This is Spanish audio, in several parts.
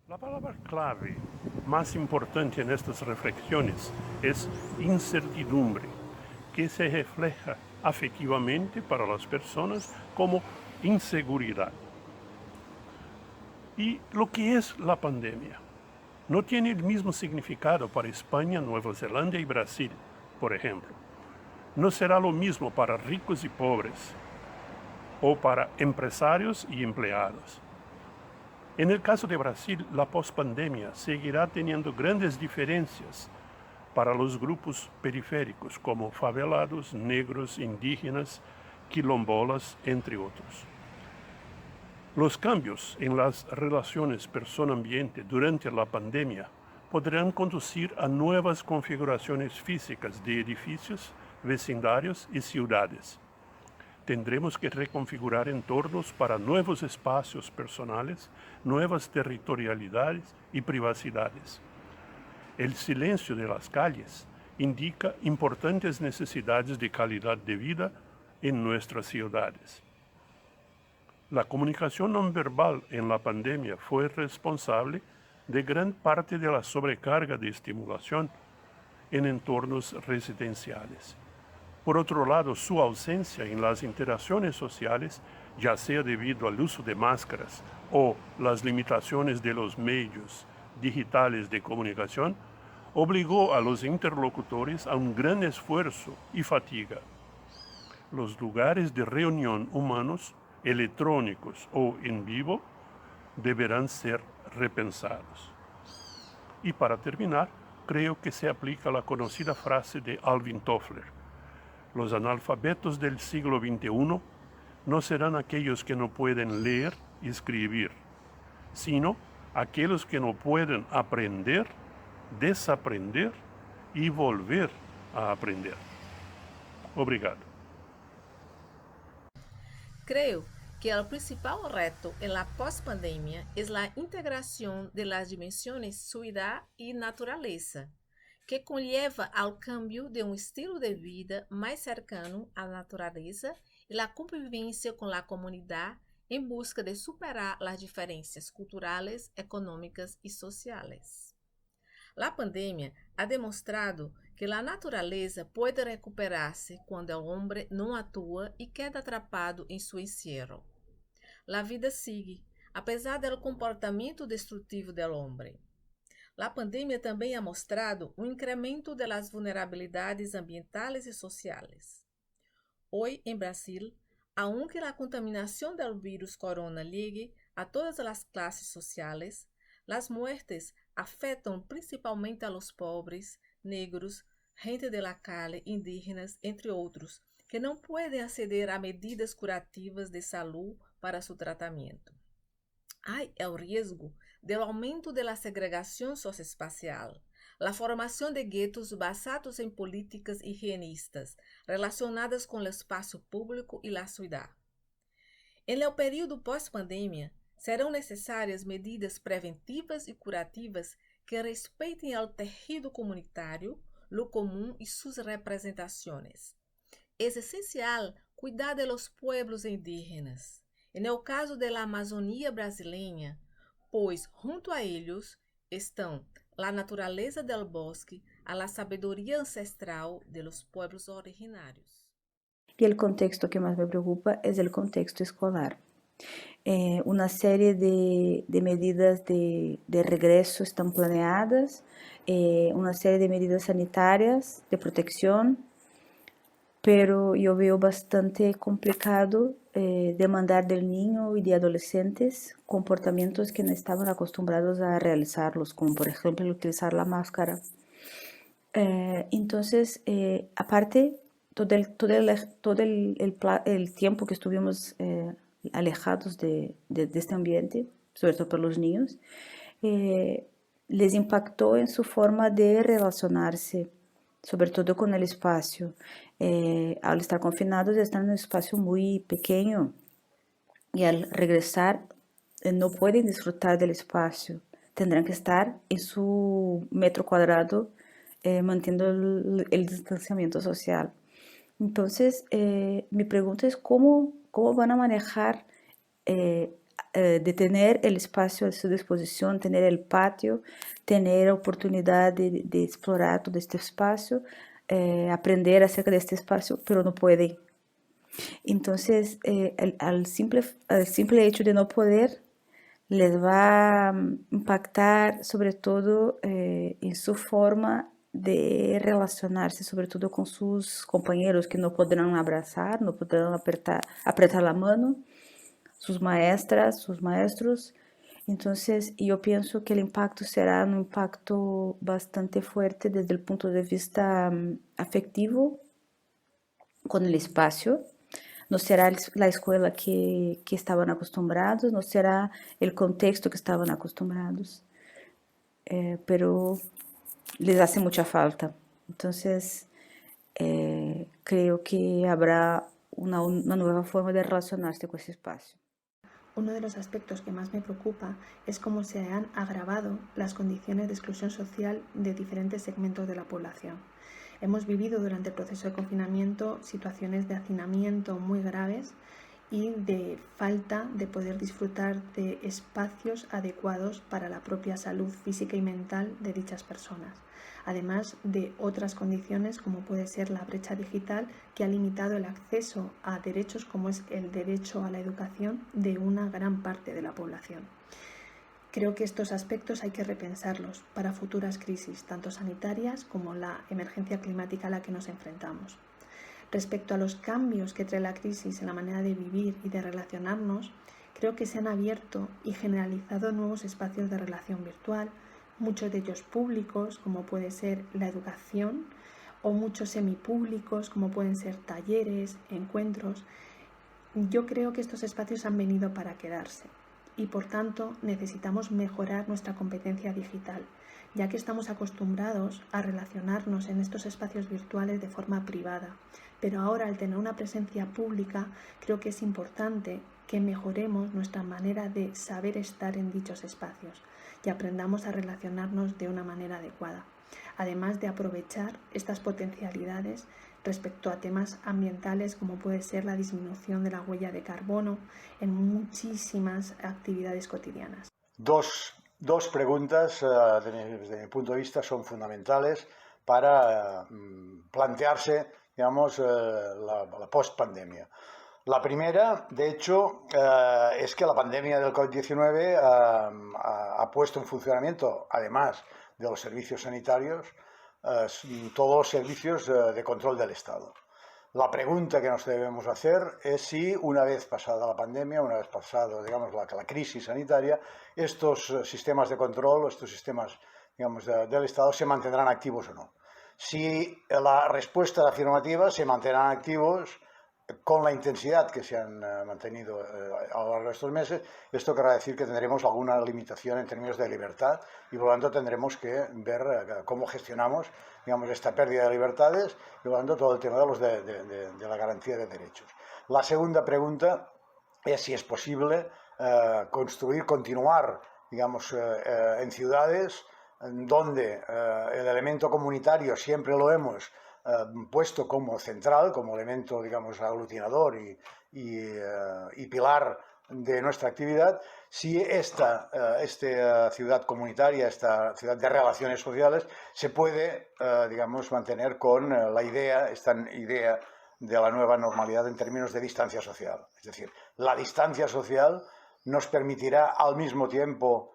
La palabra clave más importante en estas reflexiones es incertidumbre, que se refleja afectivamente para las personas como inseguridad. Y lo que es la pandemia no tiene el mismo significado para España, Nueva Zelanda y Brasil, por ejemplo. No será lo mismo para ricos y pobres o para empresarios y empleados. En el caso de Brasil, la pospandemia seguirá teniendo grandes diferencias para los grupos periféricos como favelados, negros, indígenas, quilombolas, entre otros. Los cambios en las relaciones persona-ambiente durante la pandemia podrán conducir a nuevas configuraciones físicas de edificios, vecindarios y ciudades. Tendremos que reconfigurar entornos para nuevos espacios personales, nuevas territorialidades y privacidades. El silencio de las calles indica importantes necesidades de calidad de vida en nuestras ciudades. La comunicación no verbal en la pandemia fue responsable de gran parte de la sobrecarga de estimulación en entornos residenciales. Por otro lado, su ausencia en las interacciones sociales, ya sea debido al uso de máscaras o las limitaciones de los medios digitales de comunicación, obligó a los interlocutores a un gran esfuerzo y fatiga. Los lugares de reunión humanos, electrónicos o en vivo, deberán ser repensados. Y para terminar, creo que se aplica la conocida frase de Alvin Toffler: los analfabetos del siglo XXI no serán aquellos que no pueden leer y escribir, sino aquellos que no pueden aprender, desaprender y volver a aprender. Obrigado. Creo que el principal reto en la pospandemia es la integración de las dimensiones ciudad y naturaleza, que conlleva al cambio de un estilo de vida más cercano à naturaleza y la convivencia con la comunidad en busca de superar las diferencias culturales, económicas y sociales. La pandemia ha demonstrado que a natureza pode recuperar-se quando o homem não atua e queda atrapado em seu encierro. A vida sigue, apesar do comportamento destrutivo do homem. A pandemia também ha mostrado um incremento das vulnerabilidades ambientais e sociais. Hoje, em Brasil, aunque a contaminação do vírus corona ligue a todas as classes sociais, as muertes afetam principalmente a los pobres, negros, gente de la calle, indígenas, entre outros, que não podem aceder a medidas curativas de saúde para seu tratamento. Há o risco do aumento da segregação socioespacial, a formação de guetos basados em políticas higienistas relacionadas com o espaço público e a cidade. Em el período pós-pandemia, serão necessárias medidas preventivas e curativas que respeitem ao tejido comunitário, lo comum e suas representações. É essencial cuidar de los pueblos indígenas. No caso da Amazônia brasileira, pois junto a eles estão a natureza del bosque, a la sabedoria ancestral de los pueblos originários. Y el contexto que más me preocupa es el contexto escolar. Una serie de medidas de regreso están planeadas, una serie de medidas sanitarias de protección, pero yo veo bastante complicado demandar del niño y de adolescentes comportamientos que no estaban acostumbrados a realizarlos, como por ejemplo el utilizar la máscara. Entonces, aparte, todo el tiempo que estuvimos alejados de este ambiente, sobre todo para los niños, les impactó en su forma de relacionarse, sobre todo con el espacio. Al estar confinados, están en un espacio muy pequeño y al regresar no pueden disfrutar del espacio. Tendrán que estar en su metro cuadrado manteniendo el distanciamiento social. Entonces, mi pregunta es cómo van a manejar de tener el espacio a su disposición, tener el patio, tener oportunidad de explorar todo este espacio, aprender acerca de este espacio, pero no pueden. Entonces, al simple hecho de no poder, les va a impactar sobre todo en su forma de relacionarse, sobre todo con sus compañeros que no podrán abrazar, no podrán apretar la mano, sus maestras, sus maestros. Entonces, yo pienso que el impacto será un impacto bastante fuerte desde el punto de vista afectivo con el espacio. No será la escuela que estaban acostumbrados, no será el contexto que estaban acostumbrados, pero les hace mucha falta. Entonces, creo que habrá una nueva forma de relacionarse con ese espacio. Uno de los aspectos que más me preocupa es cómo se han agravado las condiciones de exclusión social de diferentes segmentos de la población. Hemos vivido durante el proceso de confinamiento situaciones de hacinamiento muy graves y de falta de poder disfrutar de espacios adecuados para la propia salud física y mental de dichas personas, además de otras condiciones como puede ser la brecha digital que ha limitado el acceso a derechos como es el derecho a la educación de una gran parte de la población. Creo que estos aspectos hay que repensarlos para futuras crisis, tanto sanitarias como la emergencia climática a la que nos enfrentamos. Respecto a los cambios que trae la crisis en la manera de vivir y de relacionarnos, creo que se han abierto y generalizado nuevos espacios de relación virtual, muchos de ellos públicos, como puede ser la educación, o muchos semipúblicos, como pueden ser talleres, encuentros. Yo creo que estos espacios han venido para quedarse y por tanto necesitamos mejorar nuestra competencia digital, ya que estamos acostumbrados a relacionarnos en estos espacios virtuales de forma privada. Pero ahora, al tener una presencia pública, creo que es importante que mejoremos nuestra manera de saber estar en dichos espacios y aprendamos a relacionarnos de una manera adecuada, además de aprovechar estas potencialidades respecto a temas ambientales como puede ser la disminución de la huella de carbono en muchísimas actividades cotidianas. Dos preguntas, desde mi punto de vista, son fundamentales para plantearse, digamos, la post-pandemia. La primera, de hecho, es que la pandemia del COVID-19 ha puesto en funcionamiento, además de los servicios sanitarios, todos los servicios de control del Estado. La pregunta que nos debemos hacer es si, una vez pasada la pandemia, una vez pasada, digamos, la crisis sanitaria, estos sistemas de control, estos sistemas, digamos, del Estado se mantendrán activos o no. Si la respuesta es afirmativa, se mantendrán activos con la intensidad que se han mantenido a lo largo de estos meses. Esto querrá decir que tendremos alguna limitación en términos de libertad y por lo tanto tendremos que ver cómo gestionamos, digamos, esta pérdida de libertades y por lo tanto todo el tema de la garantía de derechos. La segunda pregunta es si es posible continuar, digamos, en ciudades donde el elemento comunitario siempre lo hemos puesto como central, como elemento, digamos, aglutinador y pilar de nuestra actividad, si esta ciudad comunitaria, esta ciudad de relaciones sociales, se puede, digamos, mantener con esta idea de la nueva normalidad en términos de distancia social. Es decir, la distancia social nos permitirá al mismo tiempo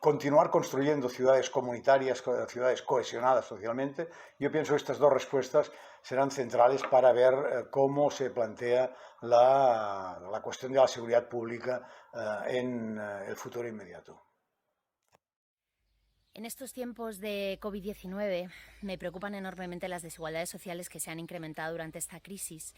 continuar construyendo ciudades comunitarias, ciudades cohesionadas socialmente. Yo pienso que estas dos respuestas serán centrales para ver cómo se plantea la cuestión de la seguridad pública en el futuro inmediato. En estos tiempos de COVID-19 me preocupan enormemente las desigualdades sociales que se han incrementado durante esta crisis.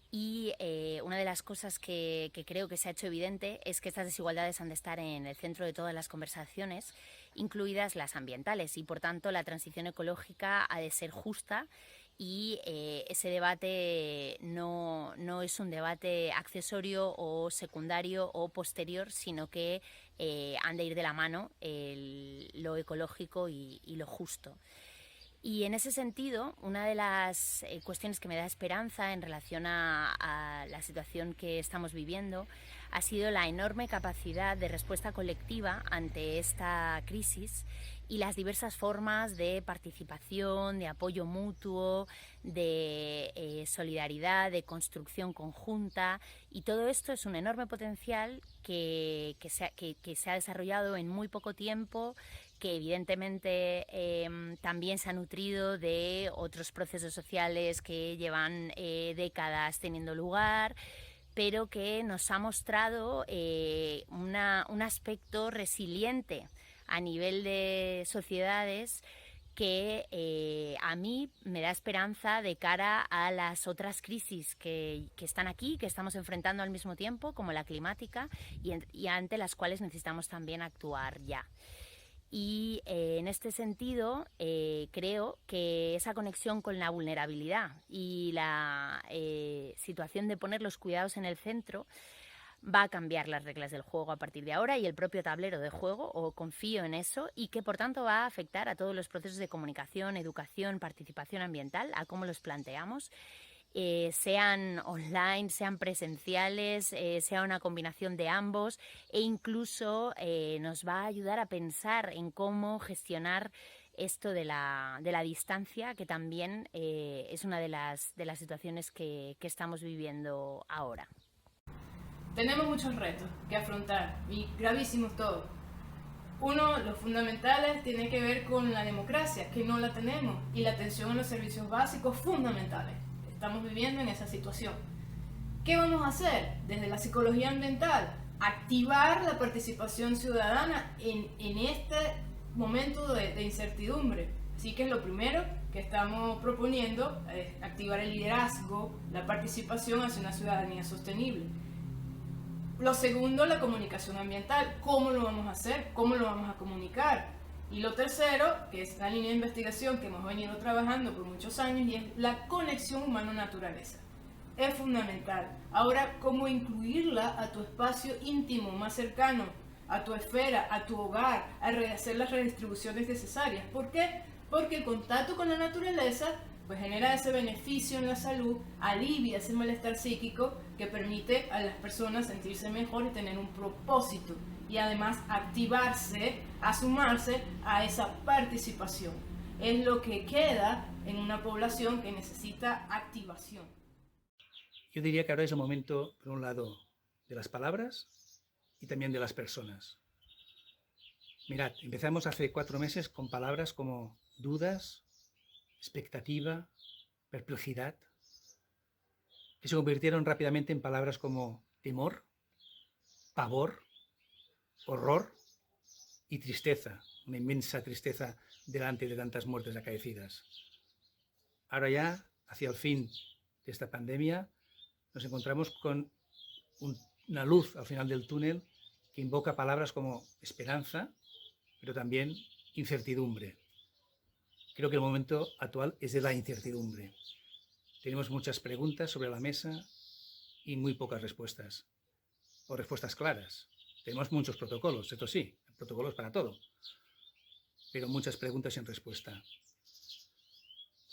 Y una de las cosas que creo que se ha hecho evidente es que estas desigualdades han de estar en el centro de todas las conversaciones, incluidas las ambientales, y por tanto la transición ecológica ha de ser justa y ese debate no es un debate accesorio o secundario o posterior, sino que han de ir de la mano lo ecológico y lo justo. Y en ese sentido, una de las cuestiones que me da esperanza en relación a la situación que estamos viviendo ha sido la enorme capacidad de respuesta colectiva ante esta crisis y las diversas formas de participación, de apoyo mutuo, de solidaridad, de construcción conjunta, y todo esto es un enorme potencial que se ha desarrollado en muy poco tiempo, que evidentemente también se ha nutrido de otros procesos sociales que llevan décadas teniendo lugar, pero que nos ha mostrado un aspecto resiliente a nivel de sociedades que a mí me da esperanza de cara a las otras crisis que están aquí, que estamos enfrentando al mismo tiempo, como la climática, y ante las cuales necesitamos también actuar ya. Y en este sentido creo que esa conexión con la vulnerabilidad y la situación de poner los cuidados en el centro va a cambiar las reglas del juego a partir de ahora y el propio tablero de juego, o confío en eso, y que por tanto va a afectar a todos los procesos de comunicación, educación, participación ambiental, a cómo los planteamos, sean online, sean presenciales, sea una combinación de ambos, e incluso nos va a ayudar a pensar en cómo gestionar esto de la distancia, que también es una de las situaciones que estamos viviendo ahora. Tenemos muchos retos que afrontar, y gravísimos todos. Uno, los fundamentales, tiene que ver con la democracia, que no la tenemos, y la atención a los servicios básicos fundamentales. Estamos viviendo en esa situación. ¿Qué vamos a hacer desde la psicología ambiental? Activar la participación ciudadana en este momento de incertidumbre. Así que es lo primero que estamos proponiendo, activar el liderazgo, la participación hacia una ciudadanía sostenible. Lo segundo, la comunicación ambiental. ¿Cómo lo vamos a hacer? ¿Cómo lo vamos a comunicar? Y lo tercero, que es la línea de investigación que hemos venido trabajando por muchos años, y es la conexión humano-naturaleza. Es fundamental. Ahora, ¿cómo incluirla a tu espacio íntimo, más cercano, a tu esfera, a tu hogar, a hacer las redistribuciones necesarias? ¿Por qué? Porque el contacto con la naturaleza pues genera ese beneficio en la salud, alivia ese malestar psíquico que permite a las personas sentirse mejor y tener un propósito, y además activarse, a sumarse a esa participación. Es lo que queda en una población que necesita activación. Yo diría que ahora es el momento, por un lado, de las palabras y también de las personas. Mirad, empezamos hace 4 meses con palabras como dudas, expectativa, perplejidad, que se convirtieron rápidamente en palabras como temor, pavor, horror y tristeza, una inmensa tristeza delante de tantas muertes acaecidas. Ahora ya, hacia el fin de esta pandemia, nos encontramos con una luz al final del túnel que invoca palabras como esperanza, pero también incertidumbre. Creo que el momento actual es de la incertidumbre. Tenemos muchas preguntas sobre la mesa y muy pocas respuestas, o respuestas claras. Tenemos muchos protocolos, esto sí, protocolos para todo, pero muchas preguntas sin respuesta.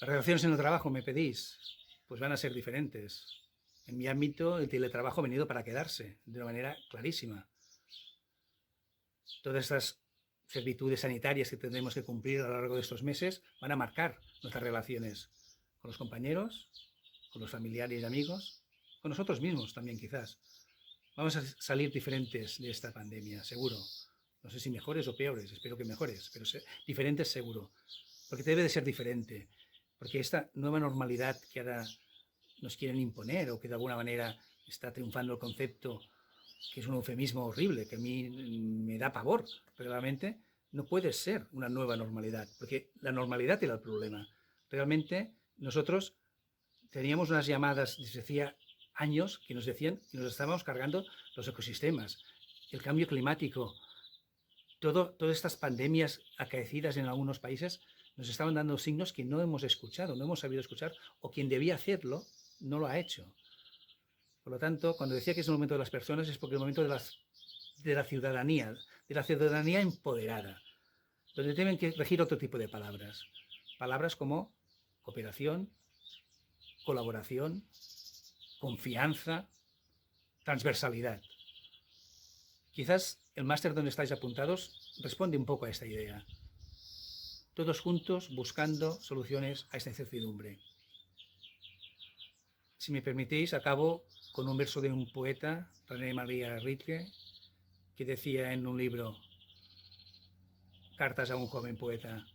Las relaciones en el trabajo, me pedís, pues van a ser diferentes. En mi ámbito, el teletrabajo ha venido para quedarse de una manera clarísima. Todas estas servitudes sanitarias que tendremos que cumplir a lo largo de estos meses van a marcar nuestras relaciones con los compañeros, con los familiares y amigos, con nosotros mismos también quizás. Vamos a salir diferentes de esta pandemia, seguro. No sé si mejores o peores, espero que mejores, pero diferentes seguro. Porque debe de ser diferente. Porque esta nueva normalidad que ahora nos quieren imponer, o que de alguna manera está triunfando el concepto, que es un eufemismo horrible, que a mí me da pavor, realmente no puede ser una nueva normalidad, porque la normalidad era el problema. Realmente nosotros teníamos unas llamadas desde hacía años que nos decían que nos estábamos cargando los ecosistemas, el cambio climático, todas estas pandemias acaecidas en algunos países nos estaban dando signos que no hemos escuchado, no hemos sabido escuchar, o quien debía hacerlo no lo ha hecho. Por lo tanto, cuando decía que es el momento de las personas, es porque es el momento de la ciudadanía empoderada, donde deben que regir otro tipo de palabras Palabras como cooperación, colaboración, confianza, transversalidad. Quizás el máster donde estáis apuntados responde un poco a esta idea. Todos juntos buscando soluciones a esta incertidumbre. Si me permitís, acabo con un verso de un poeta, René María Rilke, que decía en un libro, Cartas a un joven poeta,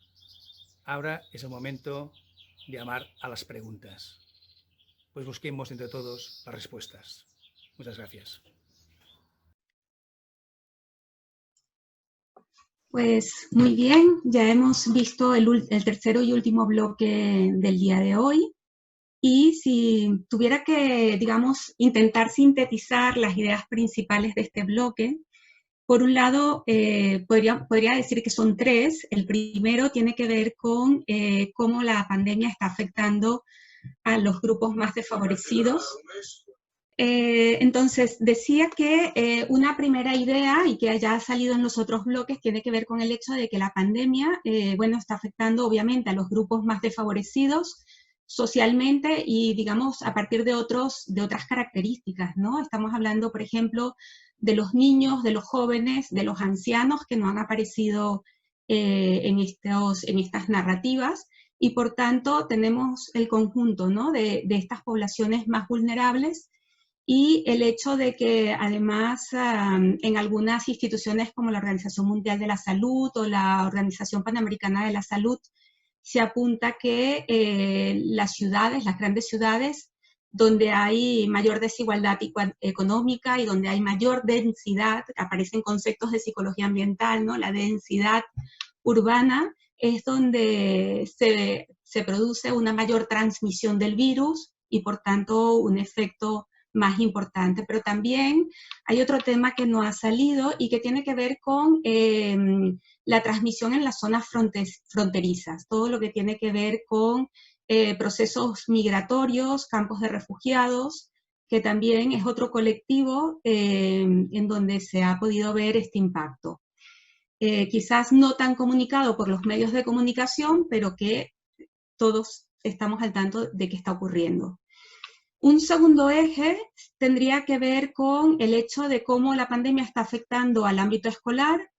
ahora es el momento de amar a las preguntas. Pues busquemos entre todos las respuestas. Muchas gracias. Pues muy bien, ya hemos visto el tercero y último bloque del día de hoy. Y si tuviera que, digamos, intentar sintetizar las ideas principales de este bloque, por un lado, podría decir que son tres. El primero tiene que ver con cómo la pandemia está afectando a los grupos más desfavorecidos. Entonces, decía que una primera idea, y que ya ha salido en los otros bloques, tiene que ver con el hecho de que la pandemia, está afectando obviamente a los grupos más desfavorecidos socialmente y, digamos, a partir de otras características, ¿no? Estamos hablando, por ejemplo, de los niños, de los jóvenes, de los ancianos que no han aparecido en estas narrativas, y por tanto tenemos el conjunto, ¿no?, de estas poblaciones más vulnerables, y el hecho de que además en algunas instituciones como la Organización Mundial de la Salud o la Organización Panamericana de la Salud se apunta que las grandes ciudades, donde hay mayor desigualdad económica y donde hay mayor densidad, aparecen conceptos de psicología ambiental, ¿no? La densidad urbana es donde se produce una mayor transmisión del virus y por tanto un efecto más importante. Pero también hay otro tema que no ha salido y que tiene que ver con la transmisión en las zonas fronterizas, todo lo que tiene que ver con procesos migratorios, campos de refugiados, que también es otro colectivo en donde se ha podido ver este impacto. Quizás no tan comunicado por los medios de comunicación, pero que todos estamos al tanto de que está ocurriendo. Un segundo eje tendría que ver con el hecho de cómo la pandemia está afectando al ámbito escolar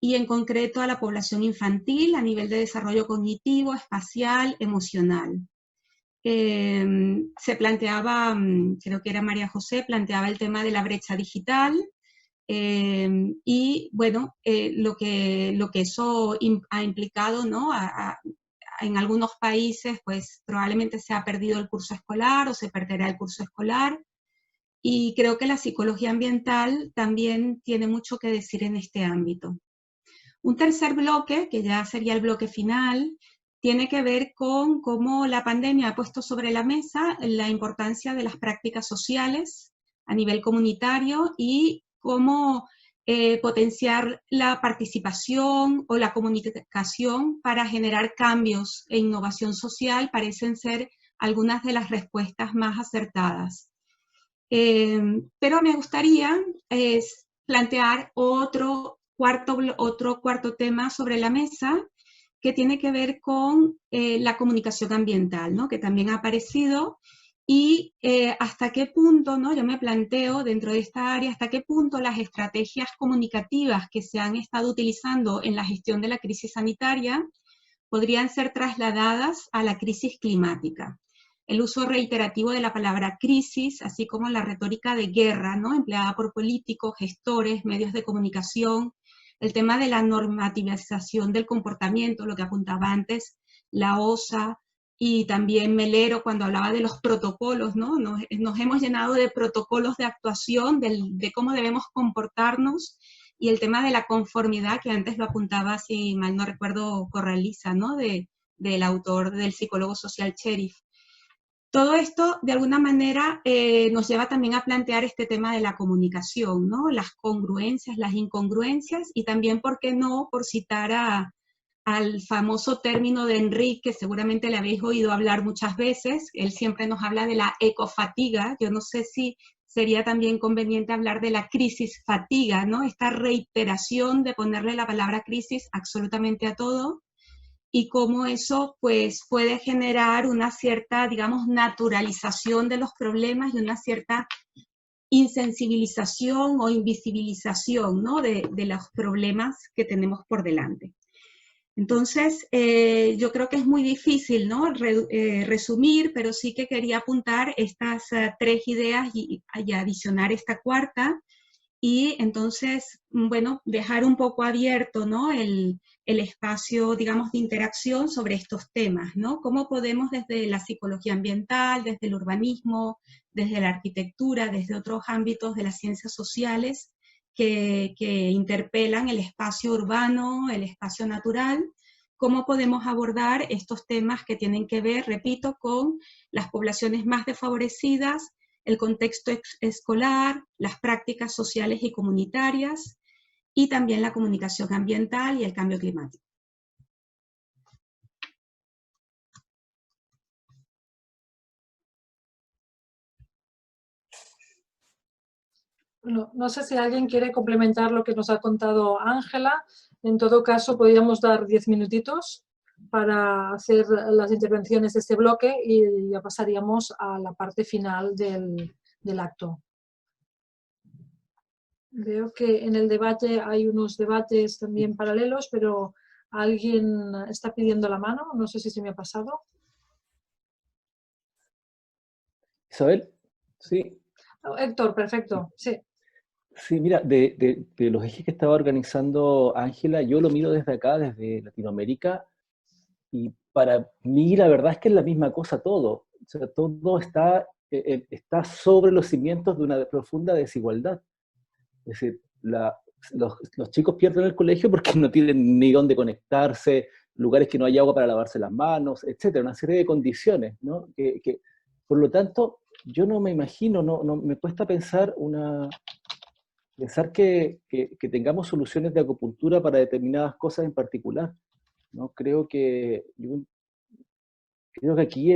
y en concreto a la población infantil a nivel de desarrollo cognitivo, espacial, emocional. Se planteaba, creo que era María José, planteaba el tema de la brecha digital y bueno, lo que eso ha implicado, ¿no? En algunos países, pues probablemente se ha perdido el curso escolar o se perderá el curso escolar. Y creo que la psicología ambiental también tiene mucho que decir en este ámbito. Un tercer bloque, que ya sería el bloque final, tiene que ver con cómo la pandemia ha puesto sobre la mesa la importancia de las prácticas sociales a nivel comunitario y cómo potenciar la participación o la comunicación para generar cambios e innovación social parecen ser algunas de las respuestas más acertadas. Pero me gustaría plantear otro cuarto tema sobre la mesa que tiene que ver con la comunicación ambiental, ¿no?, que también ha aparecido. Y hasta qué punto, ¿no?, yo me planteo dentro de esta área, hasta qué punto las estrategias comunicativas que se han estado utilizando en la gestión de la crisis sanitaria podrían ser trasladadas a la crisis climática. El uso reiterativo de la palabra crisis, así como la retórica de guerra, ¿no?, empleada por políticos, gestores, medios de comunicación, el tema de la normativización del comportamiento, lo que apuntaba antes la OSA, y también Melero cuando hablaba de los protocolos, ¿no? Nos hemos llenado de protocolos de actuación, de cómo debemos comportarnos, y el tema de la conformidad, que antes lo apuntaba, si mal no recuerdo, Corraliza, ¿no?, del autor, del psicólogo social Cherif. Todo esto, de alguna manera, nos lleva también a plantear este tema de la comunicación, ¿no?, las congruencias, las incongruencias, y también, ¿por qué no?, por citar al famoso término de Enrique, que seguramente le habéis oído hablar muchas veces. Él siempre nos habla de la ecofatiga. Yo no sé si sería también conveniente hablar de la crisis fatiga, ¿no?, esta reiteración de ponerle la palabra crisis absolutamente a todo. y cómo eso pues puede generar una cierta, digamos, naturalización de los problemas y una cierta insensibilización o invisibilización, ¿no?, de los problemas que tenemos por delante. Entonces, yo creo que es muy difícil, ¿no?, resumir, pero sí que quería apuntar estas tres ideas y adicionar esta cuarta, y entonces, bueno, dejar un poco abierto, ¿no?, el espacio, digamos, de interacción sobre estos temas, ¿no? Cómo podemos desde la psicología ambiental, desde el urbanismo, desde la arquitectura, desde otros ámbitos de las ciencias sociales que interpelan el espacio urbano, el espacio natural, cómo podemos abordar estos temas que tienen que ver, repito, con las poblaciones más desfavorecidas, el contexto escolar, las prácticas sociales y comunitarias, y también la comunicación ambiental y el cambio climático. Bueno, no sé si alguien quiere complementar lo que nos ha contado Ángela. En todo caso, podríamos dar 10 minutitos para hacer las intervenciones de este bloque y ya pasaríamos a la parte final del acto. Veo que en el debate hay unos debates también paralelos, pero alguien está pidiendo la mano, no sé si se me ha pasado. Isabel, sí. Oh, Héctor, perfecto, sí. Sí, mira, de los ejes que estaba organizando Ángela, yo lo miro desde acá, desde Latinoamérica, y para mí la verdad es que es la misma cosa todo. O sea, todo está sobre los cimientos de una profunda desigualdad. Es decir, los chicos pierden el colegio porque no tienen ni dónde conectarse, lugares que no hay agua para lavarse las manos, etcétera, una serie de condiciones, ¿no? Por lo tanto, yo no me imagino, no me cuesta pensar que tengamos soluciones de acupuntura para determinadas cosas en particular, ¿no? Creo que aquí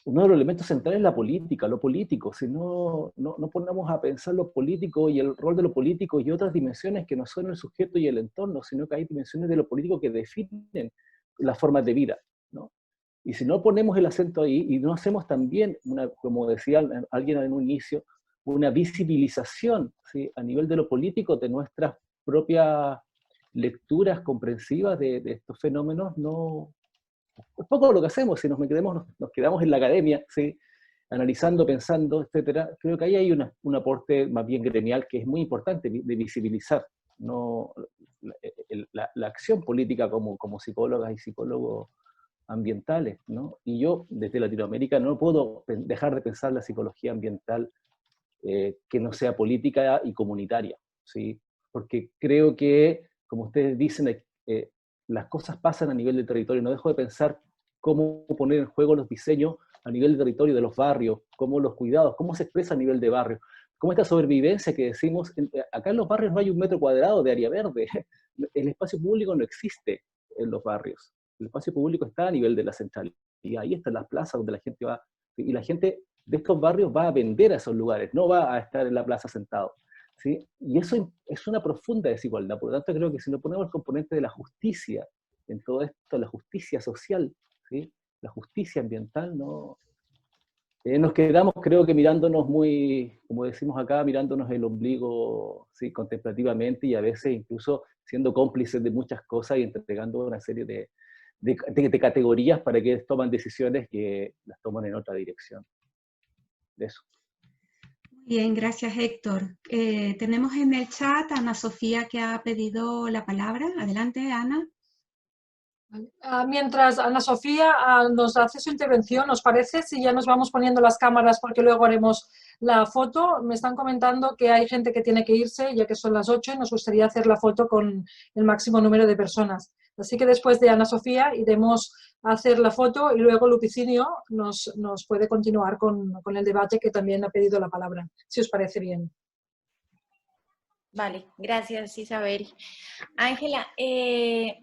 uno de los elementos centrales es la política, lo político. Si no ponemos a pensar lo político y el rol de lo político y otras dimensiones que no son el sujeto y el entorno, sino que hay dimensiones de lo político que definen las formas de vida, ¿no? Y si no ponemos el acento ahí y no hacemos también, como decía alguien en un inicio, una visibilización, ¿sí?, a nivel de lo político de nuestras propias lecturas comprensivas de estos fenómenos, no es poco lo que hacemos. Si nos quedamos en la academia, ¿sí?, analizando, pensando, etcétera. Creo que ahí hay un aporte más bien gremial que es muy importante de visibilizar, ¿no?, la acción política como psicólogas y psicólogos ambientales, ¿no? Y yo, desde Latinoamérica, no puedo dejar de pensar la psicología ambiental que no sea política y comunitaria, ¿sí? Porque creo que, como ustedes dicen, las cosas pasan a nivel de territorio. No dejo de pensar cómo poner en juego los diseños a nivel de territorio de los barrios, cómo los cuidados, cómo se expresa a nivel de barrio, cómo esta sobrevivencia que decimos, acá en los barrios no hay 1 metro cuadrado de área verde, el espacio público no existe en los barrios, el espacio público está a nivel de la centralidad, y ahí están las plazas donde la gente va, y la gente de estos barrios va a vender a esos lugares, no va a estar en la plaza sentado, ¿sí? Y eso es una profunda desigualdad. Por lo tanto, creo que si no ponemos el componente de la justicia en todo esto, la justicia social, ¿sí?, la justicia ambiental, no, nos quedamos, creo que mirándonos muy, como decimos acá, mirándonos el ombligo, ¿sí?, contemplativamente, y a veces incluso siendo cómplices de muchas cosas y entregando una serie de categorías para que toman decisiones que las toman en otra dirección. Eso. Bien, gracias Héctor. Tenemos en el chat a Ana Sofía que ha pedido la palabra. Adelante, Ana. Mientras Ana Sofía nos hace su intervención, ¿os parece si ya nos vamos poniendo las cámaras porque luego haremos la foto? Me están comentando que hay gente que tiene que irse ya que son las 8 y nos gustaría hacer la foto con el máximo número de personas. Así que después de Ana Sofía iremos a hacer la foto y luego Lupicinio nos puede continuar con el debate, que también ha pedido la palabra, si os parece bien. Vale, gracias Isabel. Ángela,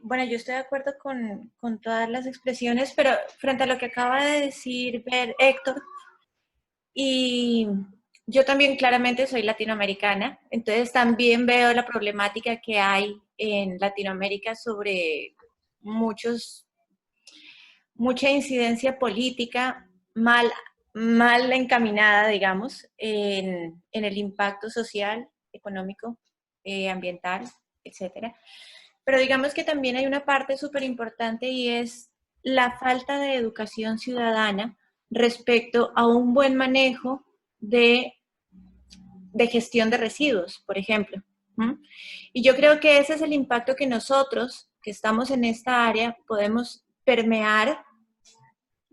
bueno, yo estoy de acuerdo con todas las expresiones, pero frente a lo que acaba de decir Héctor, y yo también claramente soy latinoamericana, entonces también veo la problemática que hay en Latinoamérica sobre mucha incidencia política mal encaminada, digamos, en el impacto social, económico, ambiental, etcétera. Pero digamos que también hay una parte súper importante y es la falta de educación ciudadana respecto a un buen manejo de gestión de residuos, por ejemplo. Y yo creo que ese es el impacto que nosotros, que estamos en esta área, podemos permear,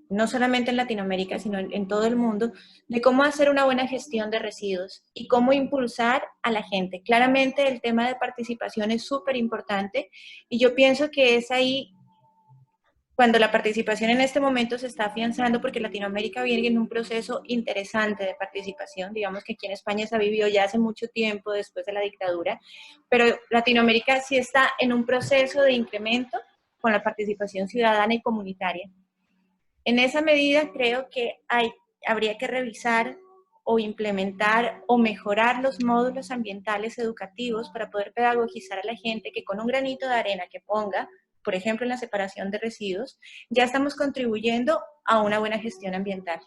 no solamente en Latinoamérica, sino en todo el mundo, de cómo hacer una buena gestión de residuos y cómo impulsar a la gente. Claramente el tema de participación es súper importante y yo pienso que es ahí cuando la participación en este momento se está afianzando, porque Latinoamérica viene en un proceso interesante de participación. Digamos que aquí en España se ha vivido ya hace mucho tiempo después de la dictadura, pero Latinoamérica sí está en un proceso de incremento con la participación ciudadana y comunitaria. En esa medida creo que habría que revisar o implementar o mejorar los módulos ambientales educativos para poder pedagogizar a la gente que con un granito de arena que ponga, por ejemplo en la separación de residuos, ya estamos contribuyendo a una buena gestión ambiental.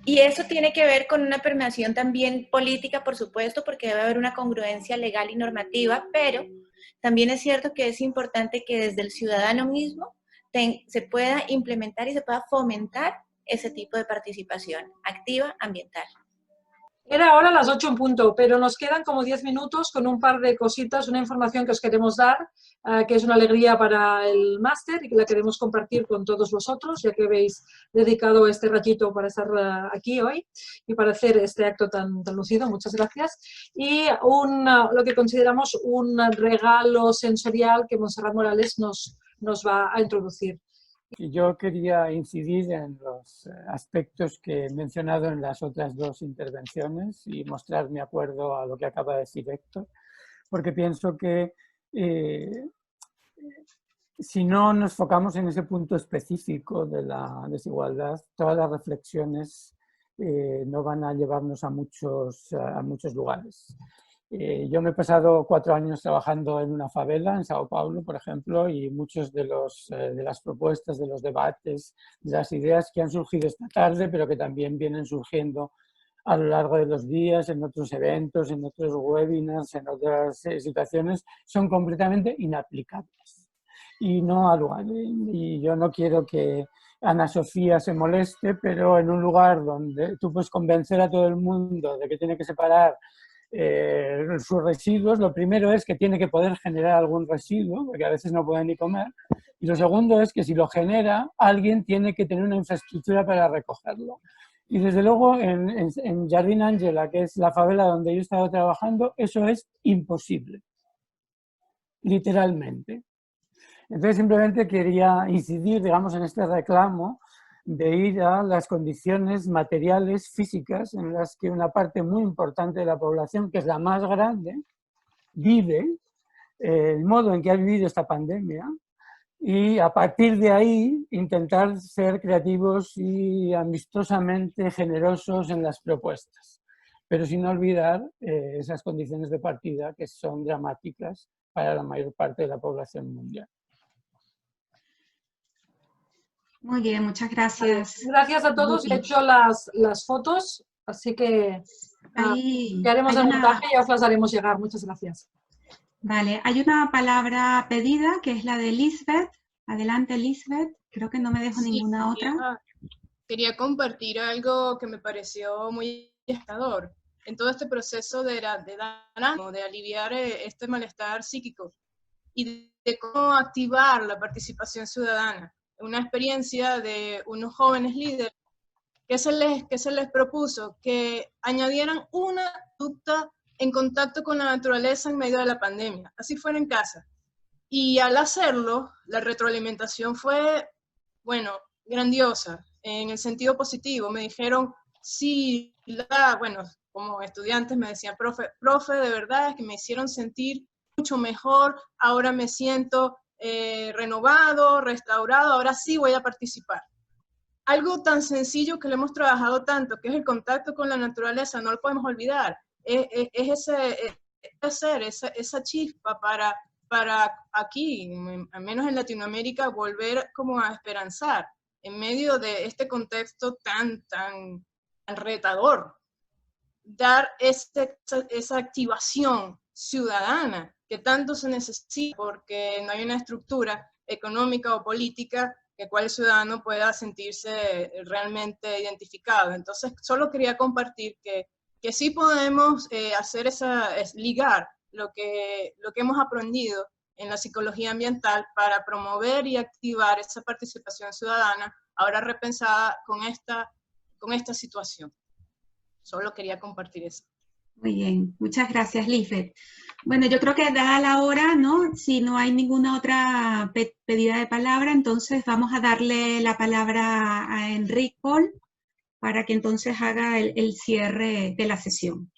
Y eso tiene que ver con una permeación también política, por supuesto, porque debe haber una congruencia legal y normativa, pero también es cierto que es importante que desde el ciudadano mismo se pueda implementar y se pueda fomentar ese tipo de participación activa ambiental. Era ahora las 8 en punto, pero nos quedan como 10 minutos con un par de cositas, una información que os queremos dar, que es una alegría para el máster y que la queremos compartir con todos vosotros, ya que habéis dedicado este ratito para estar aquí hoy y para hacer este acto tan lucido. Muchas gracias. Y lo que consideramos un regalo sensorial que Montserrat Morales nos va a introducir. Yo quería incidir en los aspectos que he mencionado en las otras dos intervenciones y mostrar mi acuerdo a lo que acaba de decir Héctor, porque pienso que si no nos enfocamos en ese punto específico de la desigualdad, todas las reflexiones no van a llevarnos a muchos lugares. Yo me he pasado 4 años trabajando en una favela en Sao Paulo, por ejemplo, y muchos de las propuestas, de los debates, de las ideas que han surgido esta tarde, pero que también vienen surgiendo a lo largo de los días, en otros eventos, en otros webinars, en otras situaciones, son completamente inaplicables. Y yo no quiero que Ana Sofía se moleste, pero en un lugar donde tú puedes convencer a todo el mundo de que tiene que separar sus residuos, lo primero es que tiene que poder generar algún residuo, porque a veces no puede ni comer, y lo segundo es que si lo genera, alguien tiene que tener una infraestructura para recogerlo. Y desde luego en Jardín Ángela, que es la favela donde yo he estado trabajando, eso es imposible, literalmente. Entonces simplemente quería incidir, digamos, en este reclamo de ir a las condiciones materiales, físicas, en las que una parte muy importante de la población, que es la más grande, vive, el modo en que ha vivido esta pandemia, y a partir de ahí intentar ser creativos y amistosamente generosos en las propuestas, pero sin olvidar esas condiciones de partida que son dramáticas para la mayor parte de la población mundial. Muy bien, muchas gracias. Gracias a todos. He hecho las fotos, así que haremos el montaje y os las haremos llegar. Muchas gracias. Vale, hay una palabra pedida que es la de Lisbeth. Adelante, Lisbeth. Creo que no me dejo ninguna otra. Quería compartir algo que me pareció muy inspirador en todo este proceso de aliviar este malestar psíquico y de cómo activar la participación ciudadana. Una experiencia de unos jóvenes líderes que se les propuso que añadieran una conducta en contacto con la naturaleza en medio de la pandemia, así fuera en casa. Y al hacerlo, la retroalimentación fue, bueno, grandiosa, en el sentido positivo. Me dijeron, sí, como estudiantes me decían, profe, de verdad es que me hicieron sentir mucho mejor, ahora me siento renovado, restaurado, ahora sí voy a participar. Algo tan sencillo que le hemos trabajado tanto, que es el contacto con la naturaleza, no lo podemos olvidar. Es esa chispa para para aquí, al menos en Latinoamérica, volver como a esperanzar en medio de este contexto tan retador, dar esa activación ciudadana que tanto se necesita, porque no hay una estructura económica o política que cual ciudadano pueda sentirse realmente identificado. Entonces, solo quería compartir que sí podemos ligar lo que hemos aprendido en la psicología ambiental para promover y activar esa participación ciudadana, ahora repensada con esta situación. Solo quería compartir eso. Muy bien, muchas gracias, Lisbeth. Bueno, yo creo que dada la hora, ¿no? Si no hay ninguna otra pedida de palabra, entonces vamos a darle la palabra a Enric Pol para que entonces haga el cierre de la sesión.